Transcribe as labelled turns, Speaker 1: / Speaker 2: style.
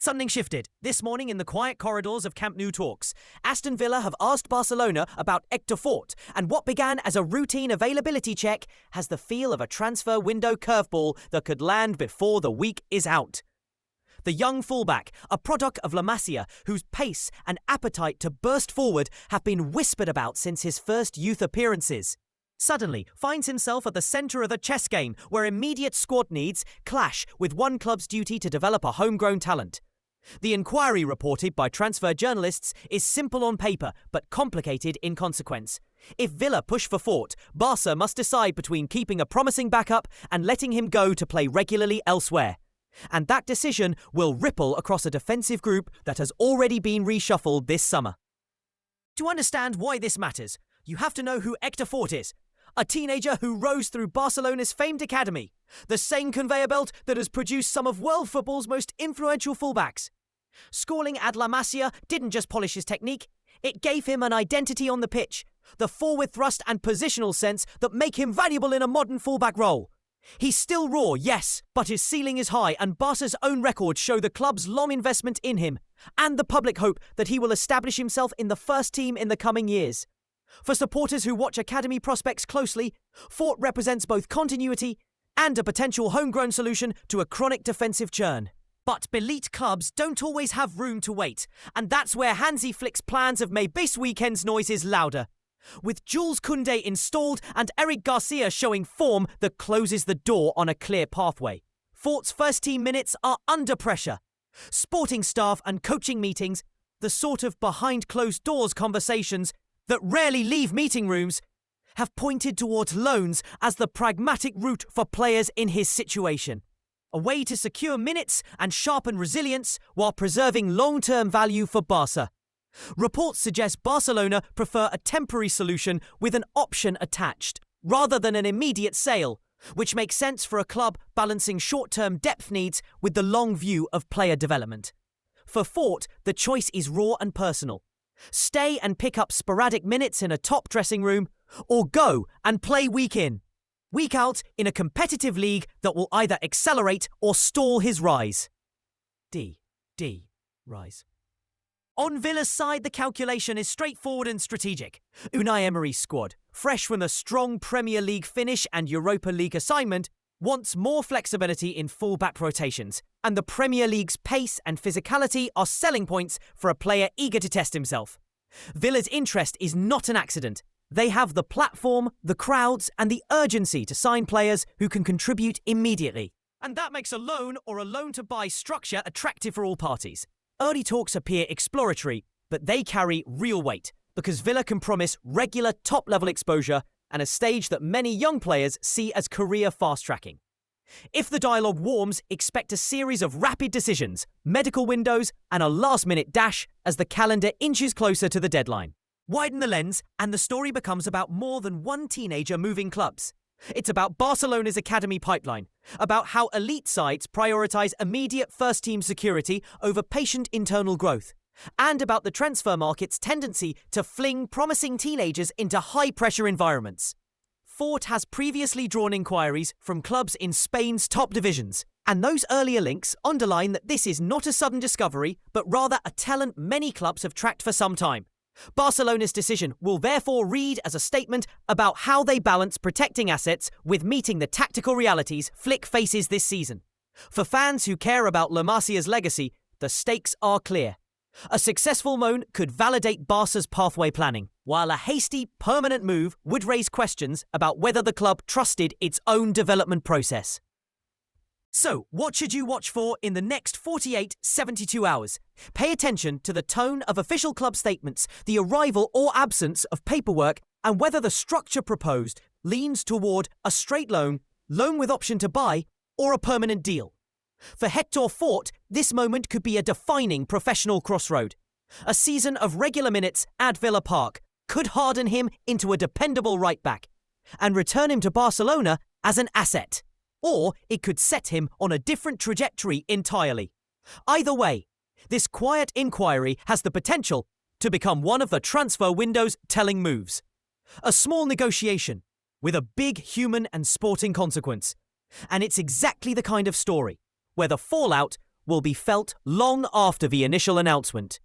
Speaker 1: Something shifted. This morning in the quiet corridors of Camp Nou talks, Aston Villa have asked Barcelona about Hector, and what began as a routine availability check has the feel of a transfer window curveball that could land before the week is out. The young fullback, a product of Masia, whose pace and appetite to burst forward have been whispered about since his first youth appearances, suddenly finds himself at the centre of the chess game where immediate squad needs clash with one club's duty to develop a homegrown talent. The inquiry reported by transfer journalists is simple on paper but complicated in consequence. If Villa push for Fort, Barca must decide between keeping a promising backup and letting him go to play regularly elsewhere. And that decision will ripple across a defensive group that has already been reshuffled this summer. To understand why this matters, you have to know who Hector is. A teenager who rose through Barcelona's famed academy, the same conveyor belt that has produced some of world football's most influential fullbacks. Schooling at La Masia didn't just polish his technique, it gave him an identity on the pitch, the forward thrust and positional sense that make him valuable in a modern fullback role. He's still raw, yes, but his ceiling is high, and Barca's own records show the club's long investment in him, and the public hope that he will establish himself in the first team in the coming years. For supporters who watch academy prospects closely, Fort represents both continuity and a potential homegrown solution to a chronic defensive churn. But elite clubs don't always have room to wait, and that's where Hansi Flick's plans have made this weekend's noises louder. With Jules Koundé installed and Eric Garcia showing form that closes the door on a clear pathway, Fort's first team minutes are under pressure. Sporting staff and coaching meetings, the sort of behind closed doors conversations that rarely leave meeting rooms, have pointed towards loans as the pragmatic route for players in his situation. A way to secure minutes and sharpen resilience while preserving long-term value for Barca. Reports suggest Barcelona prefer a temporary solution with an option attached, rather than an immediate sale, which makes sense for a club balancing short-term depth needs with the long view of player development. For Fort, the choice is raw and personal. Stay and pick up sporadic minutes in a top dressing room, or go and play week in, week out in a competitive league that will either accelerate or stall his rise. Rise. On Villa's side, the calculation is straightforward and strategic. Unai Emery's squad, fresh from a strong Premier League finish and Europa League assignment, wants more flexibility in full-back rotations, and the Premier League's pace and physicality are selling points for a player eager to test himself. Villa's interest is not an accident. They have the platform, the crowds, and the urgency to sign players who can contribute immediately. And that makes a loan or a loan-to-buy structure attractive for all parties. Early talks appear exploratory, but they carry real weight, because Villa can promise regular top-level exposure and a stage that many young players see as career fast-tracking. If the dialogue warms, expect a series of rapid decisions, medical windows, and a last-minute dash as the calendar inches closer to the deadline. Widen the lens, and the story becomes about more than one teenager moving clubs. It's about Barcelona's academy pipeline, about how elite sides prioritise immediate first-team security over patient internal growth, and about the transfer market's tendency to fling promising teenagers into high-pressure environments. Fort has previously drawn inquiries from clubs in Spain's top divisions, and those earlier links underline that this is not a sudden discovery, but rather a talent many clubs have tracked for some time. Barcelona's decision will therefore read as a statement about how they balance protecting assets with meeting the tactical realities Flick faces this season. For fans who care about La Masia's legacy, the stakes are clear. A successful loan could validate Barca's pathway planning, while a hasty, permanent move would raise questions about whether the club trusted its own development process. So, what should you watch for in the next 72 hours? Pay attention to the tone of official club statements, the arrival or absence of paperwork, and whether the structure proposed leans toward a straight loan with option to buy, or a permanent deal. For Hector, this moment could be a defining professional crossroad. A season of regular minutes at Villa Park could harden him into a dependable right-back and return him to Barcelona as an asset. Or it could set him on a different trajectory entirely. Either way, this quiet inquiry has the potential to become one of the transfer window's telling moves. A small negotiation with a big human and sporting consequence. And it's exactly the kind of story where the fallout will be felt long after the initial announcement.